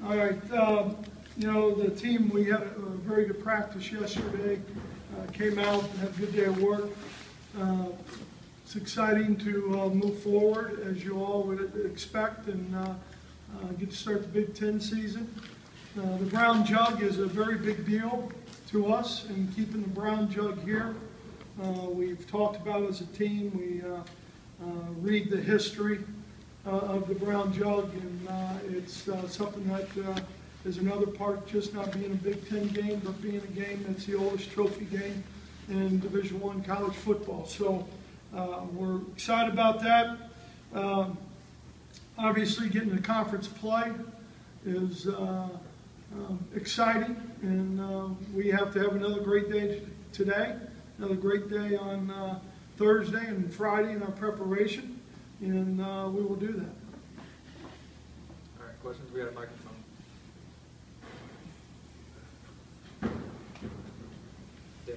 All right, you know, the team, we had a very good practice yesterday, came out and had a good day of work. It's exciting to move forward, as you all would expect, and get to start the Big Ten season. The brown jug is a very big deal to us, and keeping the brown jug here. We've talked about it as a team. We read the history of the brown jug, and it's something that is another part, just not being a Big Ten game, but being a game that's the oldest trophy game in Division I college football. So we're excited about that. Obviously, getting to conference play is exciting, and we have to have another great day today, another great day on Thursday and Friday in our preparation. And we will do that. All right, questions? We got a microphone. Yeah.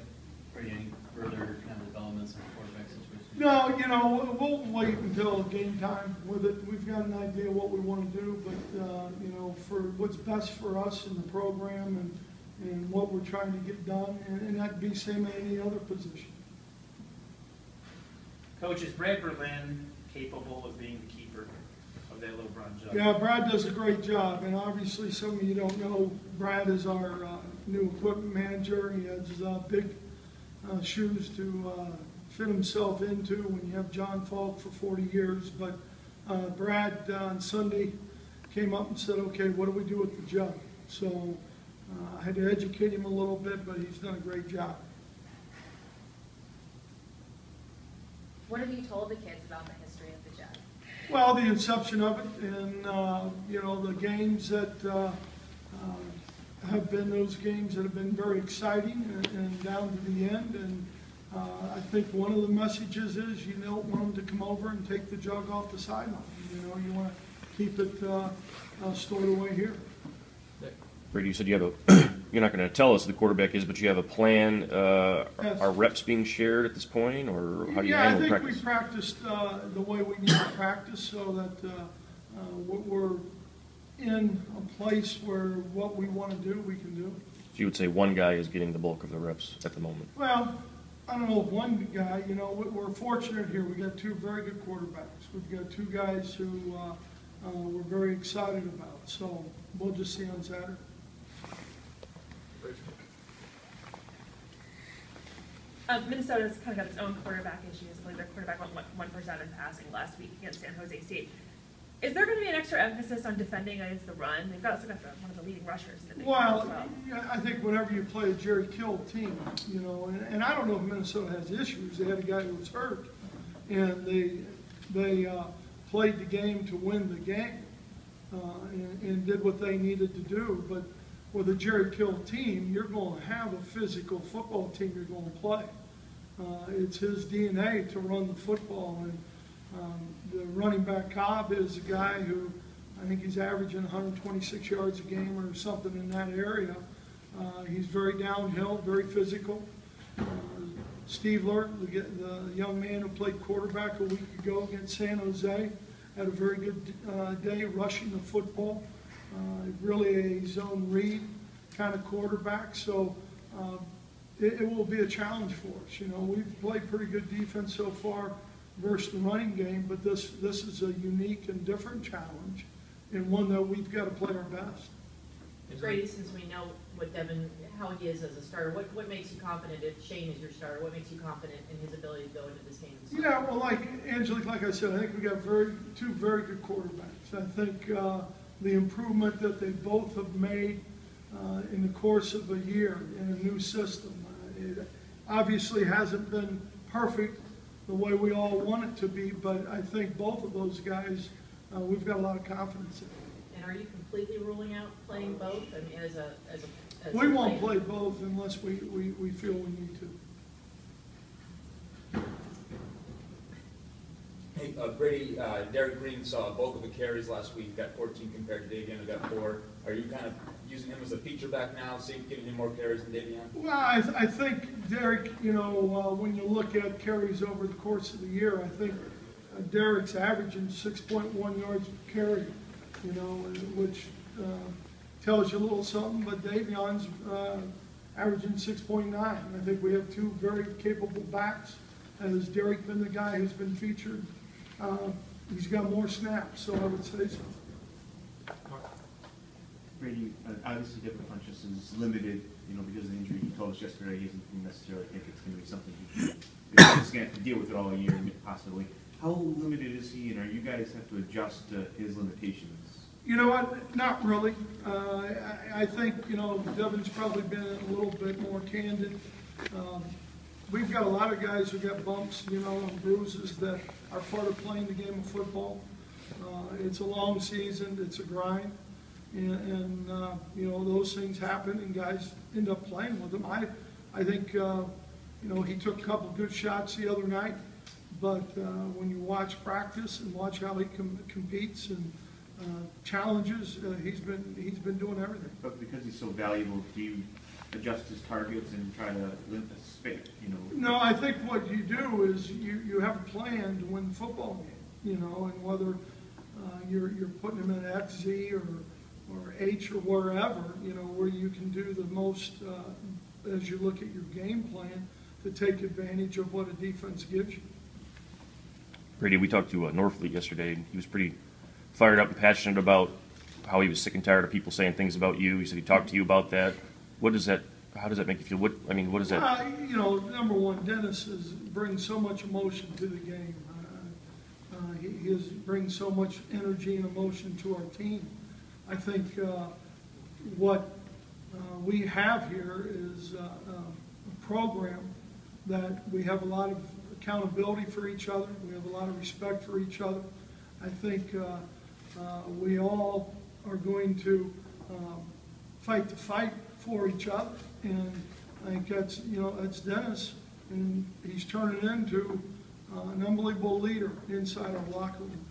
Are you any further kind of developments on the quarterback situation? No, you know, we'll wait until game time with it. We've got an idea what we want to do, but you know, for what's best for us in the program and what we're trying to get done, and that'd be same at any other position. Coach, is Brad Berlin capable of being the keeper of that little brown jug? Yeah, Brad does a great job, and obviously some of you don't know, Brad is our new equipment manager. He has big shoes to fit himself into when you have John Falk for 40 years. But Brad on Sunday came up and said, okay, what do we do with the jug? So I had to educate him a little bit, but he's done a great job. What have you told the kids about the history of the jug? Well, the inception of it, and you know, the games that have been those games that have been very exciting and down to the end. And I think one of the messages is you don't want them to come over and take the jug off the sideline. You know, you want to keep it stored away here. Brady, you said you have a. You're not going to tell us who the quarterback is, but you have a plan. Yes. Are reps being shared at this point, or how do you handle practice? Yeah, I think we practiced the way we need to practice, so that we're in a place where what we want to do, we can do. So you would say one guy is getting the bulk of the reps at the moment? Well, I don't know if one guy. You know, we're fortunate here. We got two very good quarterbacks. We've got two guys who we're very excited about. So we'll just see on Saturday. Minnesota's kind of got its own quarterback issues. I believe their quarterback went 1 for 7 passing last week against San Jose State. Is there going to be an extra emphasis on defending against the run? They've got one of the leading rushers in the Big Ten as well. Yeah, I think whenever you play a Jerry Kill team, you know, and I don't know if Minnesota has issues. They had a guy who was hurt, and they played the game to win the game and did what they needed to do. But with a Jerry Kill team, you're going to have a physical football team you're going to play. It's his DNA to run the football, and the running back Cobb is a guy who I think he's averaging 126 yards a game or something in that area. He's very downhill, very physical. Steve Lurt, the young man who played quarterback a week ago against San Jose, had a very good day rushing the football. Really a zone read kind of quarterback, so it will be a challenge for us. You know, we've played pretty good defense so far versus the running game, but this is a unique and different challenge, and one that we've got to play our best. Brady, since we know what Devin, how he is as a starter, what makes you confident if Shane is your starter? What makes you confident in his ability to go into this game? Yeah, well, like Angelique, like I said, I think we got two very good quarterbacks. I think the improvement that they both have made in the course of a year in a new system. It obviously hasn't been perfect the way we all want it to be, but I think both of those guys, we've got a lot of confidence in. And are you completely ruling out playing both? I mean, as we won't play both unless we feel we need to. Hey, Brady, Derek Green saw a bulk of the carries last week, got 14 compared to Davion, who got 4. Are you kind of using him as a feature back now, giving him more carries than Davion? Well, I think Derek, you know, when you look at carries over the course of the year, I think Derek's averaging 6.1 yards per carry, you know, which tells you a little something, but Davion's averaging 6.9. I think we have two very capable backs. Has Derek been the guy who's been featured? He's got more snaps, so I would say so. Brady, obviously Devin Funchess is limited, because of the injury. He told us yesterday he doesn't necessarily think it's going to be something he's going to have to deal with it all year, possibly. How limited is he, and are you guys have to adjust to his limitations? You know what? Not really. I think, Devin's probably been a little bit more candid. We've got a lot of guys who got bumps, and bruises that are part of playing the game of football. It's a long season. It's a grind. And those things happen, and guys end up playing with them. I think, he took a couple good shots the other night, but when you watch practice and watch how he competes and challenges, he's been doing everything. But because he's so valuable, do you adjust his targets and try to limit the space, No, I think what you do is you have a plan to win the football game, and whether you're putting him in X, Z, or H or wherever, where you can do the most as you look at your game plan to take advantage of what a defense gives you. Brady, we talked to Norfleet yesterday, and he was pretty fired up and passionate about how he was sick and tired of people saying things about you. He said he talked to you about that. How does that make you feel? What is that? Number one, Dennis brings so much emotion to the game. He brings so much energy and emotion to our team. I think what we have here is a program that we have a lot of accountability for each other. We have a lot of respect for each other. I think we all are going to fight the fight for each other, and I think that's Dennis, and he's turning into an unbelievable leader inside our locker room.